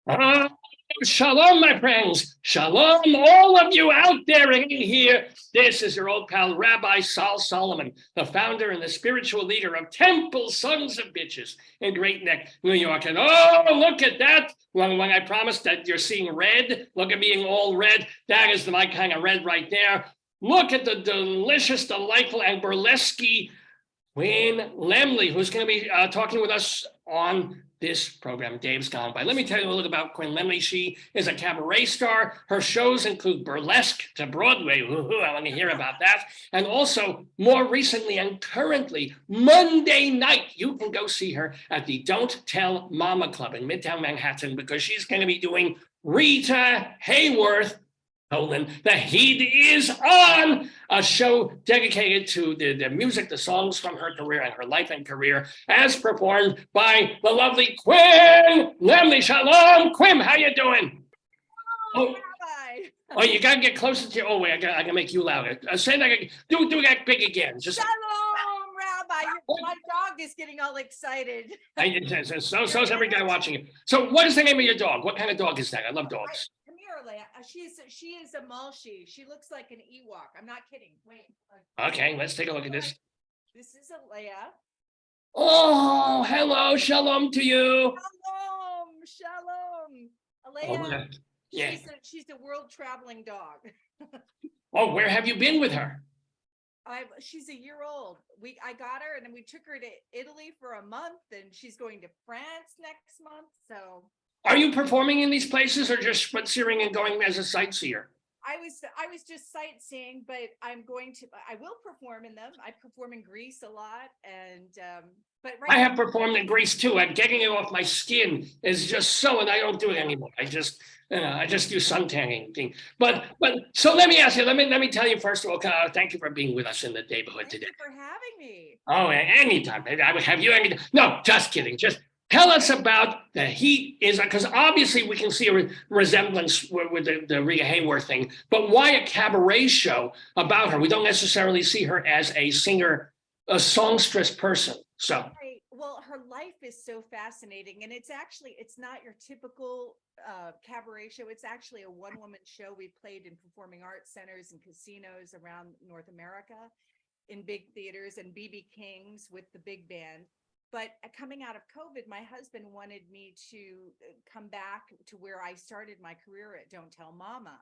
Oh, shalom, my friends. Shalom, all of you out there in here. This is your old pal, Rabbi Sol Solomon, the founder and the spiritual leader of Temple Sons of Bitches in Great Neck, New York. And oh, look at that. When I promised that you're seeing red, look at being all red. That is my kind of red right there. Look at the delicious, delightful, and burlesque QUINN LEMLEY, who's going to be talking with us on this program, Dave's Gone By. Let me tell you a little about QUINN LEMLEY. She is a cabaret star. Her shows include burlesque to Broadway. Woo-hoo, I want to hear about that. And also, more recently and currently, Monday night, you can go see her at the Don't Tell Mama Club in Midtown Manhattan, because she's going to be doing Rita Hayworth, The Heat Is On, a show dedicated to the music, the songs from her career and her life and career, as performed by the lovely QUINN LEMLEY. Shalom, Quinn, how you doing? Oh, Rabbi. Oh, you gotta get closer to. Oh wait, I can make you louder. Say that. Do that big again. Just. Shalom, Rabbi. My dog is getting all excited. So's every guy watching it. So, what is the name of your dog? What kind of dog is that? I love dogs. Come here, Leah. She is a Malshi. She looks like an Ewok. I'm not kidding. Wait. Okay, let's take a look at this. This is a Leah. Oh, hello, shalom to you. Shalom. Leah. Yeah. She's a world traveling dog. Oh, where have you been with her? She's a year old. I got her and then we took her to Italy for a month, and she's going to France next month. So are you performing in these places or just sightseeing and going as a sightseer? I was just sightseeing, but I will perform in them. I perform in Greece a lot, and I have performed in Greece too. And getting it off my skin is just so, and I don't do it anymore. I just do sun tanning thing. But so let me ask you. Let me tell you first of all. Thank you for being with us in the neighborhood today. Thank you for having me. Oh, anytime. I would have you anytime. No, just kidding. Just tell us about The Heat Is On, because obviously we can see a resemblance with the Rita Hayworth thing. But why a cabaret show about her? We don't necessarily see her as a singer, a songstress person. So. Right. Well, her life is so fascinating, and it's not your typical cabaret show. It's actually a one-woman show. We played in performing arts centers and casinos around North America, in big theaters, and BB King's with the big band. But coming out of COVID, my husband wanted me to come back to where I started my career at Don't Tell Mama.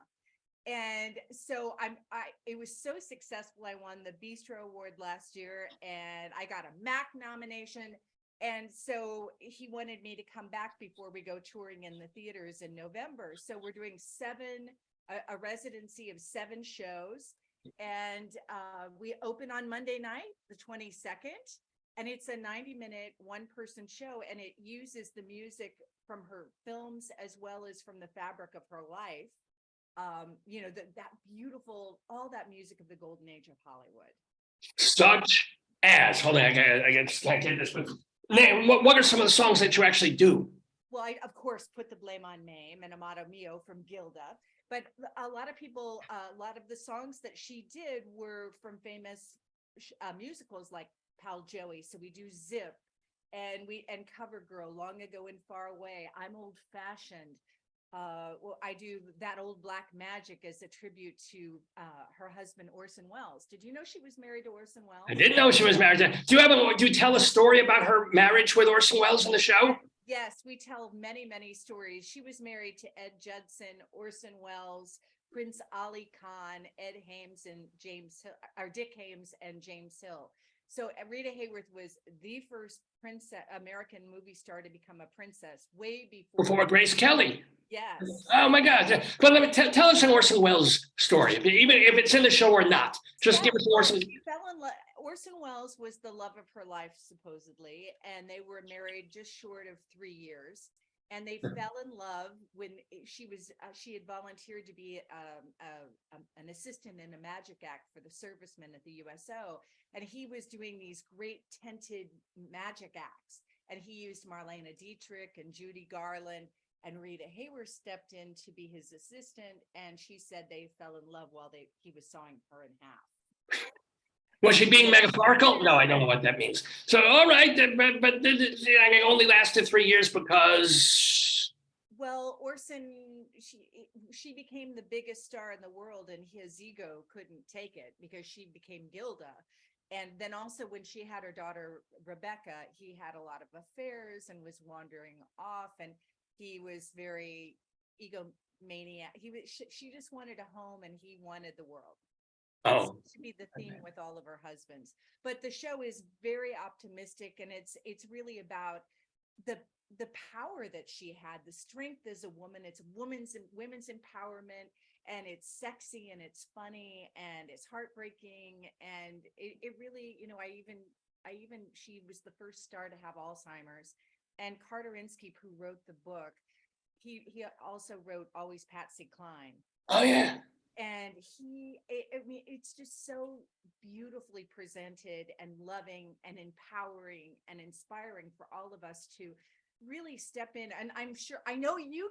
And so it was so successful. I won the Bistro Award last year, and I got a MAC nomination. And so he wanted me to come back before we go touring in the theaters in November. So we're doing a residency of 7 shows. And we open on Monday night, the 22nd. And it's a 90-minute one-person show, and it uses the music from her films as well as from the fabric of her life. That beautiful, all that music of the golden age of Hollywood. Such as, hold on, I can't get this. What are some of the songs that you actually do? Well, I, of course, Put the Blame on Mame and Amato Mio from Gilda. But a lot of the songs that she did were from famous musicals like Pal Joey. So we do Zip, and Cover Girl, Long Ago and Far Away. I'm Old Fashioned. I do That Old Black Magic as a tribute to her husband Orson Welles. Did you know she was married to Orson Welles? I didn't know she was married. Do you tell a story about her marriage with Orson Welles in the show? Yes, we tell many, many stories. She was married to Ed Judson, Orson Welles, Prince Ali Khan, Ed Hames, and Dick Hames and James Hill. So Rita Hayworth was the first American movie star to become a princess, way before Grace Kelly. Yes. Oh my God! But let me tell us an Orson Welles story, even if it's in the show or not. Just give us Orson. Orson Welles was the love of her life, supposedly, and they were married just short of 3 years. And they fell in love when she had volunteered to be an assistant in a magic act for the servicemen at the USO. And he was doing these great tented magic acts. And he used Marlene Dietrich and Judy Garland. And Rita Hayworth stepped in to be his assistant. And she said they fell in love while he was sawing her in half. Was she being metaphorical? No, I don't know what that means. So, all right, but it only lasted 3 years because Well, Orson, she became the biggest star in the world, and his ego couldn't take it because she became Gilda. And then also when she had her daughter Rebecca, he had a lot of affairs and was wandering off, and he was very egomaniac. She just wanted a home, and he wanted the world. That Oh, seems to be the theme with all of her husbands. But the show is very optimistic, and it's really about the the power that she had, the strength as a woman. It's women's empowerment, and it's sexy, and it's funny, and it's heartbreaking, and it really, I even she was the first star to have Alzheimer's, and Carter Inskeep, who wrote the book, he also wrote Always Patsy Cline. oh yeah. And I mean, it's just so beautifully presented and loving and empowering and inspiring for all of us to really step in. And I'm sure, I know you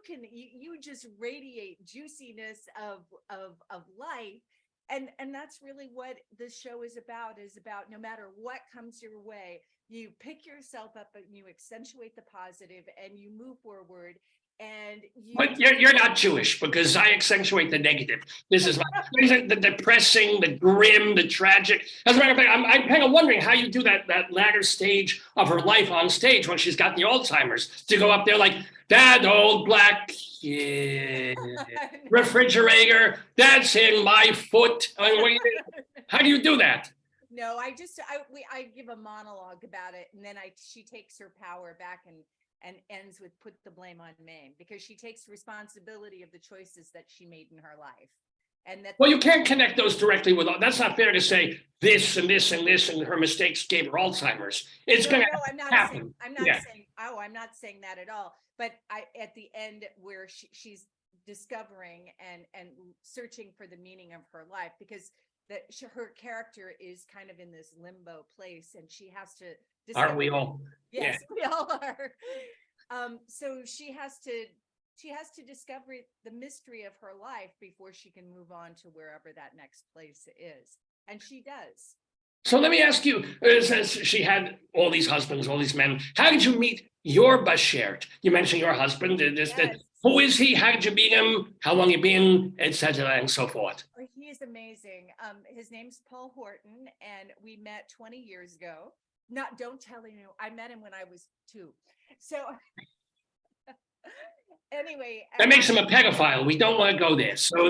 just radiate juiciness of life. And that's really what this show is about no matter what comes your way, you pick yourself up and you accentuate the positive and you move forward. And But you're not Jewish, because I accentuate the negative. This is the depressing, the grim, the tragic. As a matter of fact, I'm kind of wondering how you do that latter stage of her life on stage when she's got the Alzheimer's, to go up there like that old black refrigerator that's in my foot. I mean, how do you do that? No, I give a monologue about it, and then she takes her power back and ends with put the blame on me, because she takes responsibility of the choices that she made in her life. And that, well, you can't connect those directly with, that's not fair to say this and this and this and her mistakes gave her Alzheimer's. It's going to happen. I'm not saying that at all. But at the end, where she's discovering and searching for the meaning of her life, because her character is kind of in this limbo place, and she has to discover. Aren't we all? Yes, we all are. So she has to discover the mystery of her life before she can move on to wherever that next place is. And she does. So let me ask you, since she had all these husbands, all these men, how did you meet your Bashert? You mentioned your husband. Yes. Who is he? How did you meet him? How long you been, etc., and so forth? He is amazing. His name's Paul Horton, and we met 20 years ago. Don't tell you, I met him when I was 2. So anyway, that makes him a pedophile. We don't want to go there. So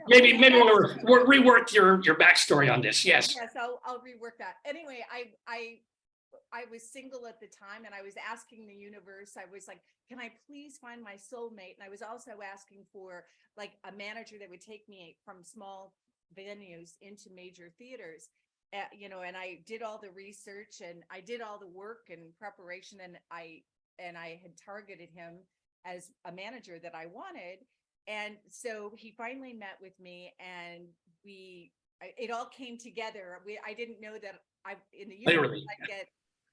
maybe we'll rework your backstory on this. Yes. Yes, I'll rework that. Anyway, I was single at the time, and I was asking the universe. I was like, can I please find my soulmate? And I was also asking for like a manager that would take me from small venues into major theaters. And I did all the research, and I did all the work and preparation, and I had targeted him as a manager that I wanted. And so he finally met with me, and it all came together. I didn't know that in the universe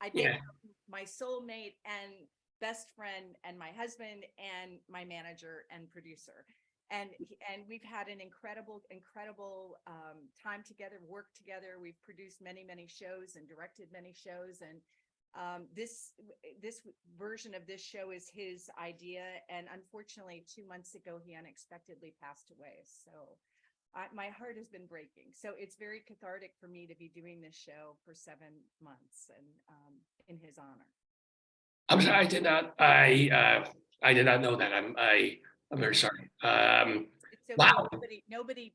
I'd get my soulmate and best friend and my husband and my manager and producer. And we've had an incredible time together, worked together. We've produced many shows and directed many shows. And this version of this show is his idea. And unfortunately, 2 months ago, he unexpectedly passed away. So my heart has been breaking. So it's very cathartic for me to be doing this show for 7 months, and in his honor. I'm sorry, I did not know that. I'm very sorry. So wow. Nobody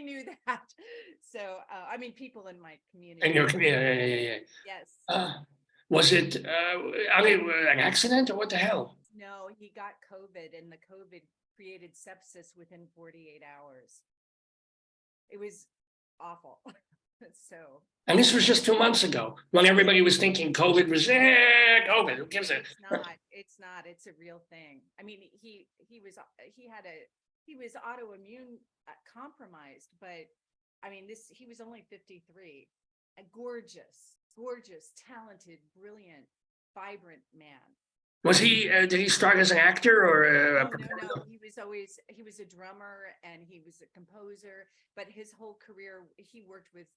knew that. So I mean, people in my community. In your community, yeah. Yes. Was it an accident, or what the hell? No, he got COVID, and the COVID created sepsis within 48 hours. It was awful. So. And this was just 2 months ago, when everybody was thinking COVID was COVID. Who gives it? It's not. It's a real thing. I mean, he was autoimmune compromised, but I mean, he was only 53. A gorgeous, talented, brilliant, vibrant man. Was he? Did he start as an actor or? No. He was a drummer, and he was a composer. But his whole career, he worked with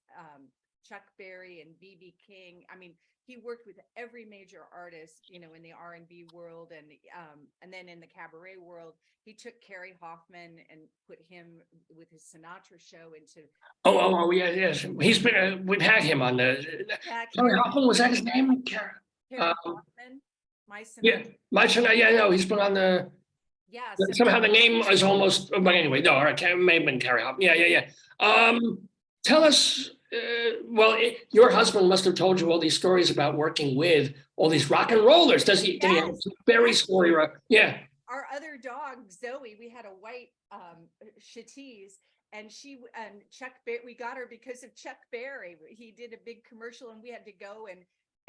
Chuck Berry and B.B. King. I mean, he worked with every major artist, you know, in the R&B world, and then in the cabaret world, he took Kerry Hoffman and put him with his Sinatra show into. Oh, yeah, yes. He's been, we've had him on the, Yeah, Kerry Hoffman, was that his name? Kerry Um, Hoffman, my yeah, Sinatra. my son, yeah, no, he's been on the, Yeah, so somehow the name is almost, but anyway, no, all right, may have been Kerry Hoffman. Yeah. Tell us, well, your husband must have told you all these stories about working with all these rock and rollers. Did he have yes, a very story? Yeah. our other dog Zoe, we had a white Shih and Chuck Berry, we got her because of Chuck Berry. He did a big commercial and we had to go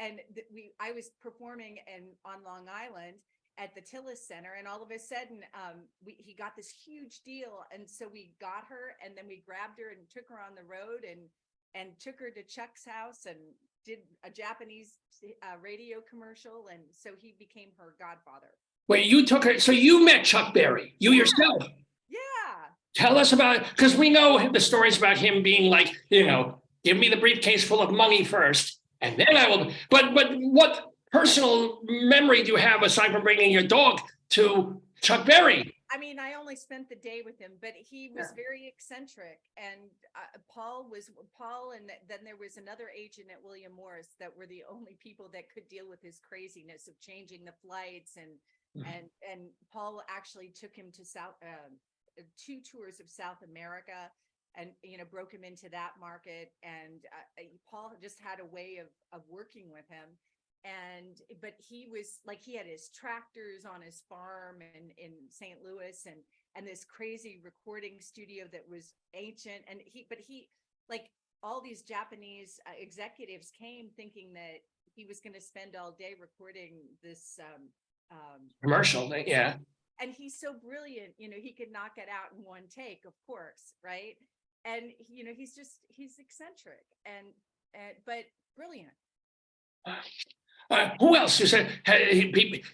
I was performing on Long Island at the Tillis Center, and all of a sudden he got this huge deal, and so we got her, and then we grabbed her and took her on the road and took her to Chuck's house and did a Japanese radio commercial, and so he became her godfather. Wait, you took her, so you met Chuck Berry, yourself? Yeah. Tell us about it, because we know the stories about him being like, you know, give me the briefcase full of money first, and then I will. But what personal memory do you have aside from bringing your dog to Chuck Berry? I mean, I only spent the day with him, but he was very eccentric. And Paul, and then there was another agent at William Morris that were the only people that could deal with his craziness of changing the flights. And Paul actually took him to 2 tours of South America, and broke him into that market. And Paul just had a way of working with him. But he was like, he had his tractors on his farm in St. Louis, and this crazy recording studio that was ancient. And he like, all these Japanese executives came thinking that he was going to spend all day recording this Commercial thing, yeah. And he's so brilliant, he could knock it out in one take, of course, right? And he's eccentric but brilliant. Who else? You said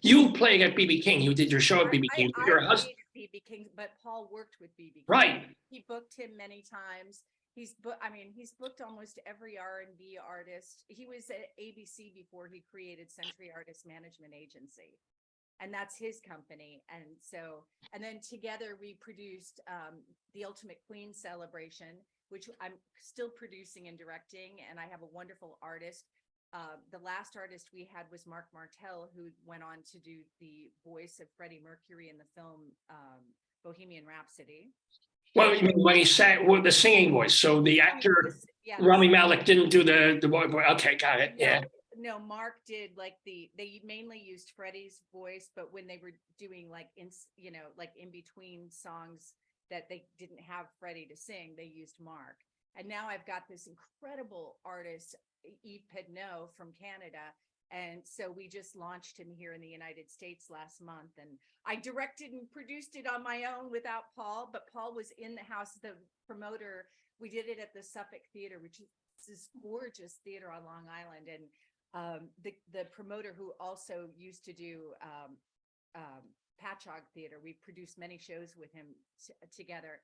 you playing at BB King. You did your show at BB King. I Your played husband, at BB King, but Paul worked with BB King. right? He booked him many times. He's booked almost every R&B artist. He was at ABC before he created Century Artist Management Agency, and that's his company. And then together we produced the Ultimate Queen Celebration, which I'm still producing and directing, and I have a wonderful artist. The last artist we had was Mark Martel, who went on to do the voice of Freddie Mercury in the film Bohemian Rhapsody. Well, you mean when he sang with the singing voice? So the actor Rami Malek didn't do the boy. Okay, got it. Yeah. No, Mark did they mainly used Freddie's voice, but when they were doing like in between songs that they didn't have Freddie to sing, they used Mark. And now I've got this incredible artist, Yves Pedneau from Canada. And so we just launched him here in the United States last month. And I directed and produced it on my own without Paul, but Paul was in the house, the promoter. We did it at the Suffolk Theater, which is this gorgeous theater on Long Island. And the promoter who also used to do Patchogue Theater, we produced many shows with him together.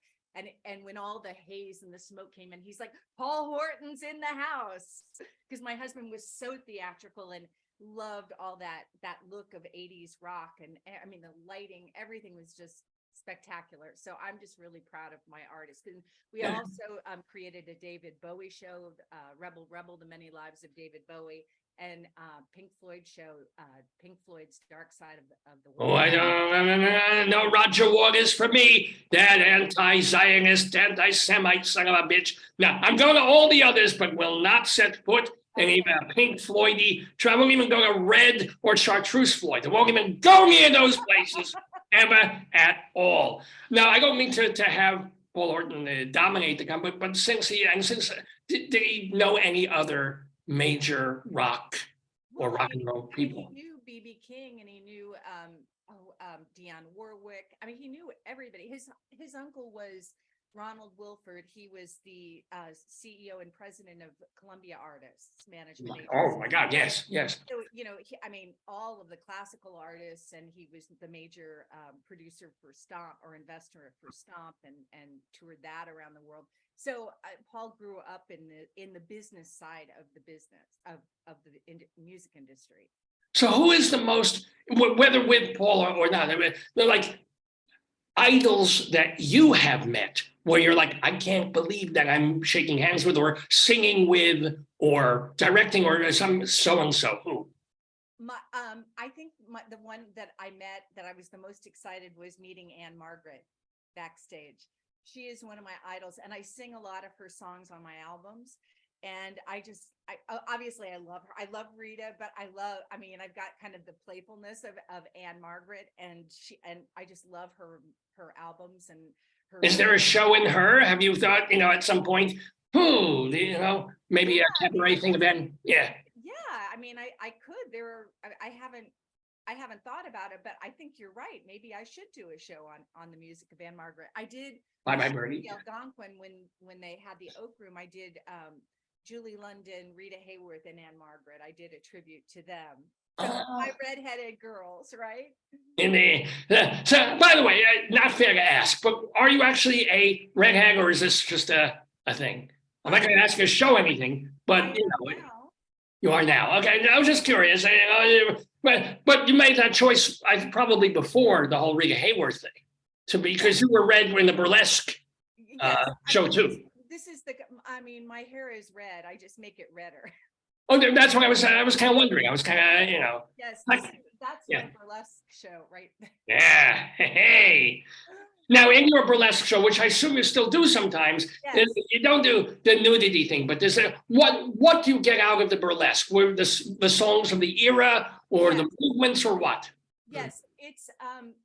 And when all the haze and the smoke came in, he's like, Paul Horton's in the house. Because my husband was so theatrical and loved all that look of 80s rock. And I mean, the lighting, everything was just spectacular. So I'm just really proud of my artists. And we also created a David Bowie show, Rebel, The Many Lives of David Bowie, and Pink Floyd show, Pink Floyd's Dark Side of the World. Oh, I don't know. Roger Waters for me. That anti-Zionist, anti-Semite son of a bitch. Now, I'm going to all the others, but will not set foot in even a Pink Floyd-y. I won't even go to Red or Chartreuse Floyd. I won't even go near those places ever at all. Now, I don't mean to have Paul Horton dominate the company, but since did he know any other major rock or rock and roll people? He knew BB King, and he knew Dionne Warwick. I mean, he knew everybody. His uncle was Ronald Wilford. He was the CEO and president of Columbia Artists Management Agency. Oh my God, yes, yes. So, I mean, all of the classical artists, and he was the major producer for Stomp, or investor for Stomp, and toured that around the world. So Paul grew up in the business side of the business of the music industry. So who is the most, whether with Paul or not, I mean, they're like idols that you have met where you're like, I can't believe that I'm shaking hands with or singing with or directing or some so-and-so? Who? I think the one that I met that I was the most excited was meeting Anne Margaret backstage. She is one of my idols, and I sing a lot of her songs on my albums. And I obviously I love her. I love Rita, but I mean, I've got kind of the playfulness of Anne Margaret, and I just love her albums and her. Is there a show in her? Have you thought, at some point, maybe a cabaret thing event? Yeah. Yeah, I mean, I could. I haven't thought about it, but I think you're right. Maybe I should do a show on the music of Anne Margaret. I did. Bye bye Birdie. Algonquin, when they had the Oak Room, I did Julie London, Rita Hayworth, and Anne Margaret. I did a tribute to them. So my redheaded girls, right? So, by the way, not fair to ask, but are you actually a redhead, or is this just a thing? I'm not going to ask you to show anything, but you are now. Okay, I was just curious. But you made that choice, probably before the whole Rita Hayworth thing, because you were red in the burlesque show too. This is my hair is red. I just make it redder. Oh, that's what I was kind of wondering. I was kind of, Yes, that's my burlesque show, right? Yeah. Hey. Now, in your burlesque show, which I assume you still do sometimes, yes. You don't do the nudity thing, but what do you get out of the burlesque? Were the songs of the era, or the movements, or what? Yes, it's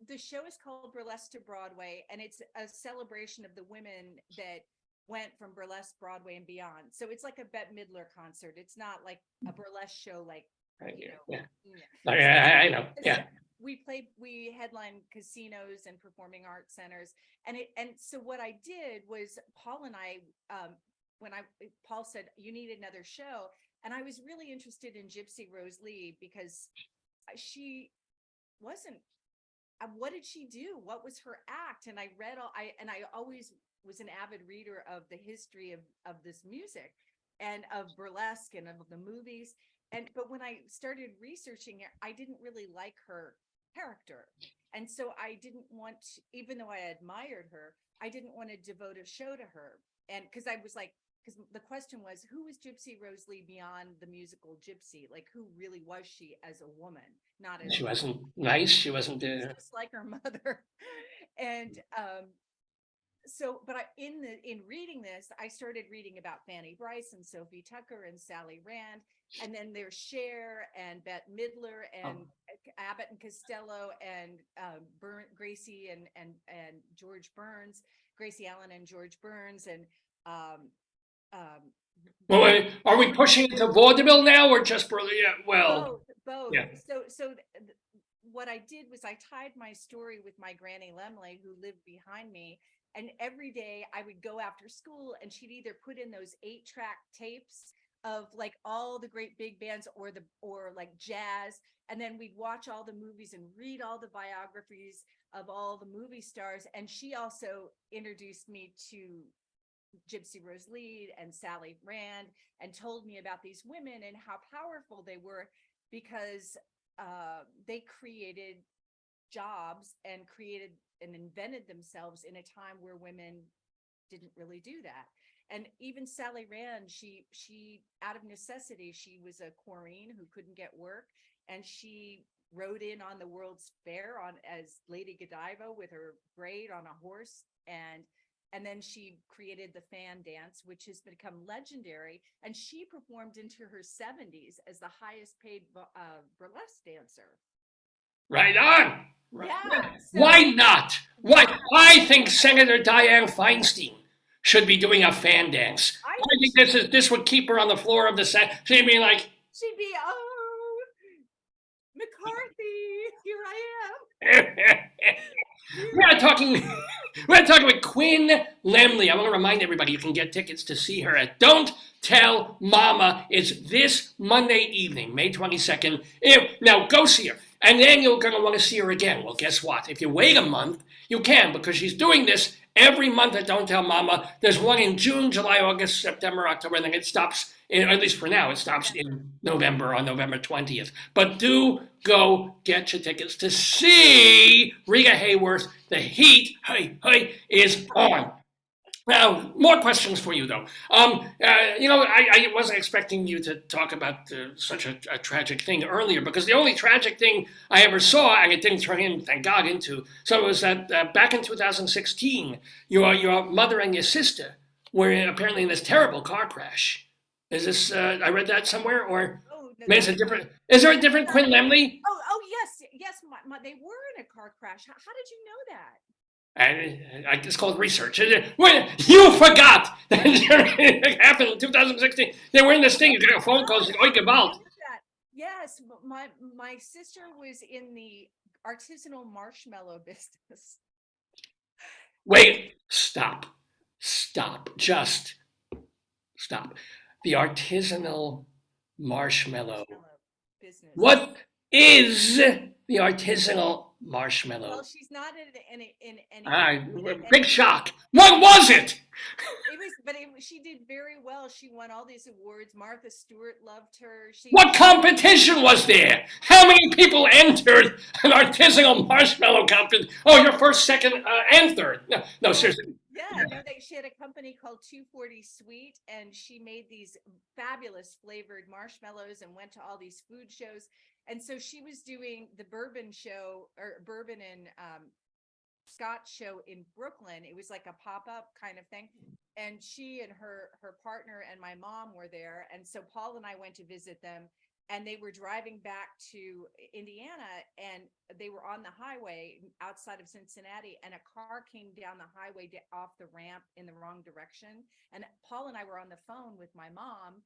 the show is called Burlesque to Broadway, and it's a celebration of the women that went from burlesque Broadway and beyond. So it's like a Bette Midler concert. It's not like a burlesque show, like I know. Yeah. We headline casinos and performing arts centers, and so what I did was Paul and I, Paul said you need another show, and I was really interested in Gypsy Rose Lee because she wasn't. What did she do? What was her act? And I read I always was an avid reader of the history of this music and of burlesque and of the movies. But when I started researching it, I didn't really like her character. And so I didn't want to, even though I admired her, I didn't want to devote a show to her. And because the question was, who was Gypsy Rose Lee beyond the musical Gypsy? Like, who really was she as a woman? She wasn't nice. She wasn't just like her mother. And but in reading this, I started reading about Fanny Brice and Sophie Tucker and Sally Rand, and then there's Cher and Bette Midler and Abbott and Costello and Gracie and George Burns, Gracie Allen and George Burns, and well, are we pushing into vaudeville now, or just both? Yeah. So what I did was I tied my story with my Granny Lemley, who lived behind me. And every day I would go after school, and she'd either put in those 8-track tapes of like all the great big bands or like jazz. And then we'd watch all the movies and read all the biographies of all the movie stars. And she also introduced me to Gypsy Rose Lee and Sally Rand, and told me about these women and how powerful they were, because they created jobs and created and invented themselves in a time where women didn't really do that. And even Sally Rand, she out of necessity, she was a Corrine who couldn't get work, and she rode in on the World's Fair as Lady Godiva with her braid on a horse, and then she created the fan dance, which has become legendary, and she performed into her 70s as the highest paid burlesque dancer. Right on. Yeah. Why not? Why? I think Senator Dianne Feinstein should be doing a fan dance. I think this would keep her on the floor of the set. She'd be, McCarthy, here I am. We're not talking. We're talking with Quinn Lemley. I want to remind everybody you can get tickets to see her at Don't Tell Mama. It's this Monday evening, May 22nd. Now, go see her. And then you're going to want to see her again. Well, guess what? If you wait a month, you can, because she's doing this every month at Don't Tell Mama. There's one in June, July, August, September, October, and then it stops, at least for now, it stops in November on November 20th. But do go get your tickets to see Rita Hayworth. The heat, is on. Now, more questions for you, though. I wasn't expecting you to talk about such a tragic thing earlier, because the only tragic thing I ever saw, and it didn't turn in, thank God, into, so it was that back in 2016, your mother and your sister were apparently in this terrible car crash. Is this, I read that somewhere, or is there a different Quinn Lemley? Yes, they were in a car crash. How did you know that? And it's called research. When you forgot that it happened in 2016, they were in this thing. You got a phone call. Yes, my sister was in the artisanal marshmallow business. Wait, stop, just stop. The artisanal marshmallow business. What is the artisanal marshmallow? Well, she's not in any. Big shock. What was it? She did very well. She won all these awards. Martha Stewart loved her. What competition was there? How many people entered an artisanal marshmallow competition? Oh, you're first, second, and third. No, seriously. She had a company called 240 Sweet, and she made these fabulous flavored marshmallows and went to all these food shows. And so she was doing the bourbon show, or bourbon and Scotch show in Brooklyn. It was like a pop-up kind of thing. And she and her partner and my mom were there. And so Paul and I went to visit them, and they were driving back to Indiana, and they were on the highway outside of Cincinnati, and a car came down the highway off the ramp in the wrong direction. And Paul and I were on the phone with my mom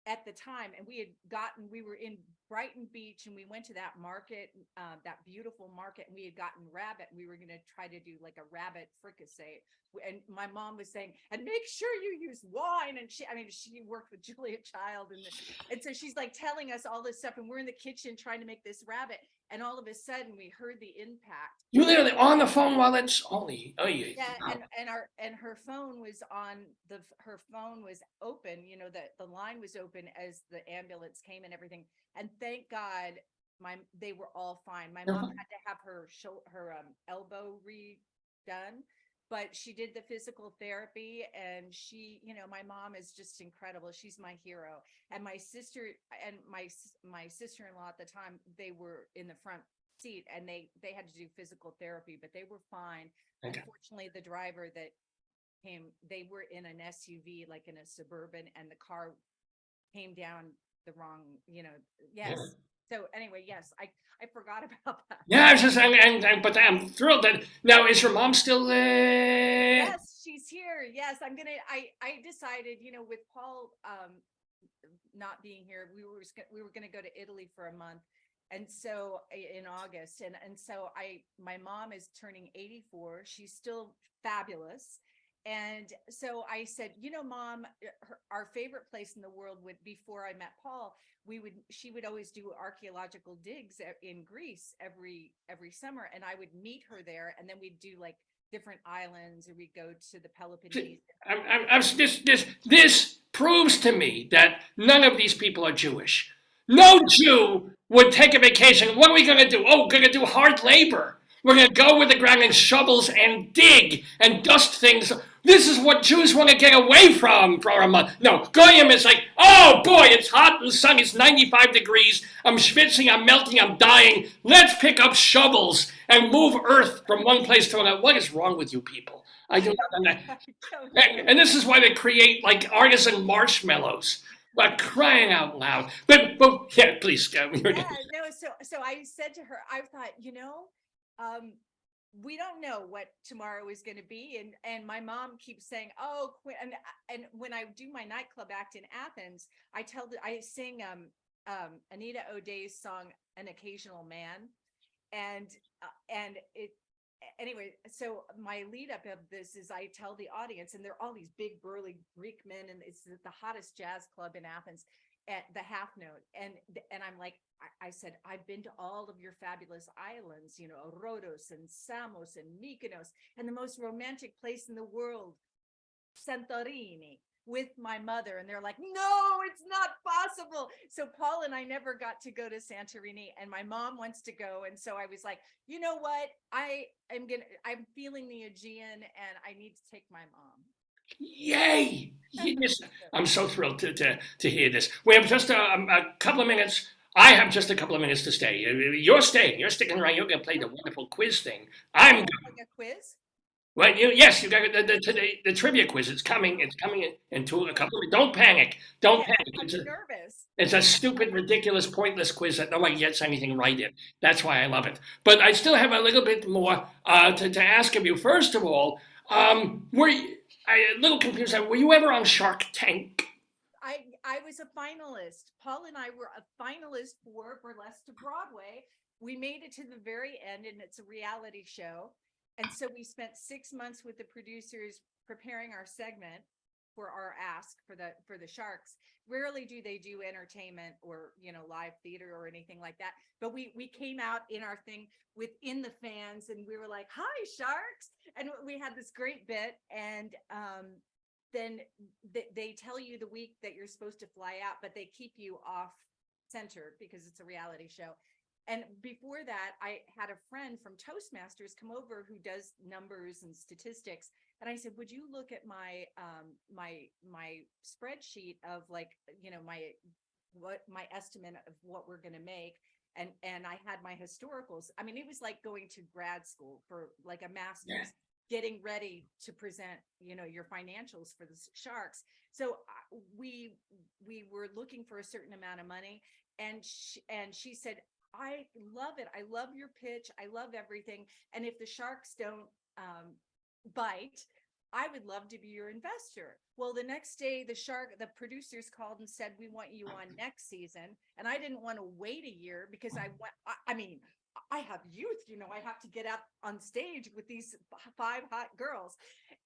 at the time, and we were in Brighton Beach, and we went to that market, that beautiful market, and we had gotten rabbit, and we were going to try to do like a rabbit fricassee. And my mom was saying, and make sure you use wine. And she worked with Julia Child, and so she's like telling us all this stuff, and we're in the kitchen trying to make this rabbit, and all of a sudden we heard the impact. You literally on the phone while it's only. And her phone was her phone was open. The line was open as the ambulance came and everything. And thank God, they were all fine. My mom had to have her elbow redone, but she did the physical therapy, and my mom is just incredible. She's my hero. And my sister and my sister-in-law at the time, they were in the front seat, and they had to do physical therapy, but they were fine. Okay. Unfortunately, the driver that came, they were in an SUV, like in a Suburban, and the car came down the wrong, yes. Yeah. So anyway, yes, I forgot about that. Yeah, I was just, but I'm thrilled that now, is your mom still there? Yes, she's here. Yes, I decided, with Paul not being here, we were going to go to Italy for a month. And so in August, and so my mom is turning 84. She's still fabulous. And so I said, Mom, our favorite place in the world before I met Paul, she would always do archaeological digs in Greece every summer. And I would meet her there, and then we'd do like different islands, or we'd go to the Peloponnese. This proves to me that none of these people are Jewish. No Jew would take a vacation. What are we going to do? Oh, we're going to do hard labor. We're going to go with the ground and shovels and dig and dust things. This is what Jews want to get away from for a month. No, Goyim is like, oh boy, it's hot and sunny, it's 95 degrees. I'm schwitzing, I'm melting, I'm dying. Let's pick up shovels and move earth from one place to another. What is wrong with you people? I do not understand. And this is why they create like artisan marshmallows. But crying out loud. But yeah, please. So I said to her, I thought, we don't know what tomorrow is going to be. And my mom keeps saying, oh, and when I do my nightclub act in Athens, I sing Anita O'Day's song, An Occasional Man. And anyway, so my lead up of this is I tell the audience, and they're all these big burly Greek men, and it's the hottest jazz club in Athens at the Half Note. And I'm like, I said, I've been to all of your fabulous islands, you know, Rhodos and Samos and Mykonos, and the most romantic place in the world, Santorini, with my mother. And they're like, no, it's not possible. So Paul and I never got to go to Santorini, and my mom wants to go. And so I was like, you know what? I'm feeling the Aegean, and I need to take my mom. Yay! Yes. I'm so thrilled to hear this. We have just a couple of minutes. I have just a couple of minutes to stay. You're staying. You're sticking around. You're going to play the wonderful quiz thing. I'm Like a quiz? well. Yes, you got the trivia quiz. It's coming. It's coming into a couple of. Don't panic. Don't panic. I'm nervous. It's a stupid, ridiculous, pointless quiz that nobody gets anything right in. That's why I love it. But I still have a little bit more to ask of you. First of all, were you, a little confused. Were you ever on Shark Tank? I was a finalist. Paul and I were a finalist for Burlesque to Broadway. We made it to the very end, and it's a reality show. And so we spent 6 months with the producers preparing our segment for our ask for the Sharks. Rarely do they do entertainment or, you know, live theater or anything like that. But we came out in our thing within the fans, and we were like, hi, Sharks. And we had this great bit. And then they tell you the week that you're supposed to fly out, but they keep you off center because it's a reality show. And before that, I had a friend from Toastmasters come over who does numbers and statistics. And I said, would you look at my my spreadsheet of, like, you know, my estimate of what we're going to make. And I had my historicals. I mean, it was like going to grad school for like a master's, getting ready to present, you know, your financials for the Sharks. So we were looking for a certain amount of money. And she said, I love it. I love your pitch. I love everything. And if the Sharks don't bite, I would love to be your investor. Well, the next day, the producers called and said, we want you on next season. And I didn't want to wait a year because I mean, I have youth, you know, I have to get up on stage with these 5 hot girls.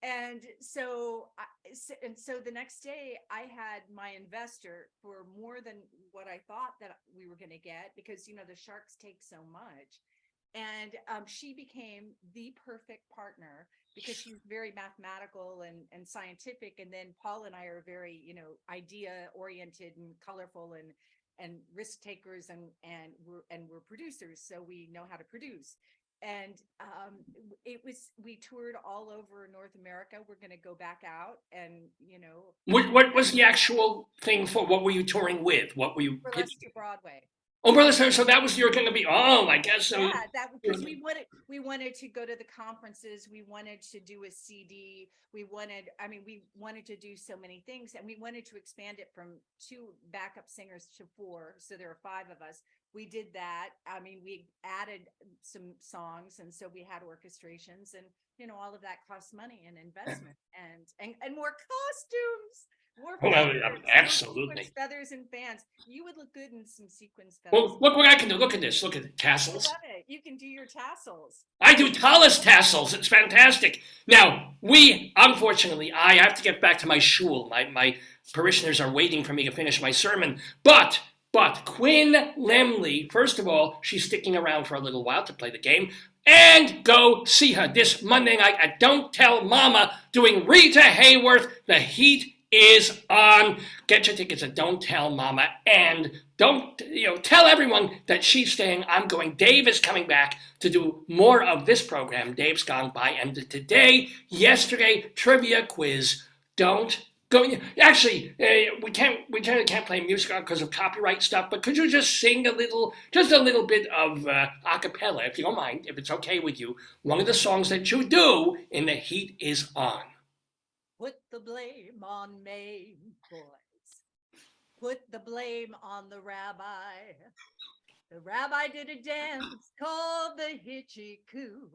And so the next day I had my investor for more than what I thought that we were going to get, because, you know, the Sharks take so much. And she became the perfect partner because she's very mathematical and scientific. And then Paul and I are very, you know, idea oriented and colorful and risk takers, and we're producers, so we know how to produce. And we toured all over North America. We're going to go back out, and, you know, What was the actual thing for? What were you touring with? What were you? Burlesque to Broadway. Oh, brother, so that was you're going to be. Oh, I guess so. Yeah, that because we wanted to go to the conferences. We wanted to do a CD. We wanted to do so many things, and we wanted to expand it from 2 backup singers to 4. So there are 5 of us. We did that. I mean, we added some songs, and so we had orchestrations, and, you know, all of that costs money and investment, and more costumes. More feathers, absolutely. Feathers and fans. You would look good in some sequins feathers. Well, look what I can do. Look at this. Look at the tassels. I love it. You can do your tassels. I do tallis tassels. It's fantastic. Now, unfortunately, I have to get back to my shul. My parishioners are waiting for me to finish my sermon. But Quinn Lemley, first of all, she's sticking around for a little while to play the game. And go see her this Monday night at Don't Tell Mama, doing Rita Hayworth. The heat is on. Get your tickets at Don't Tell Mama, and don't, tell everyone that she's staying. I'm going. Dave is coming back to do more of this program. Dave's gone by, and yesterday, trivia quiz. Don't go. Actually, we can't play music because of copyright stuff. But could you just sing just a little bit of a cappella, if you don't mind, if it's okay with you? One of the songs that you do in The Heat Is On. Put the blame on me, boys. Put the blame on the rabbi. The rabbi did a dance called the Hitchie Coo.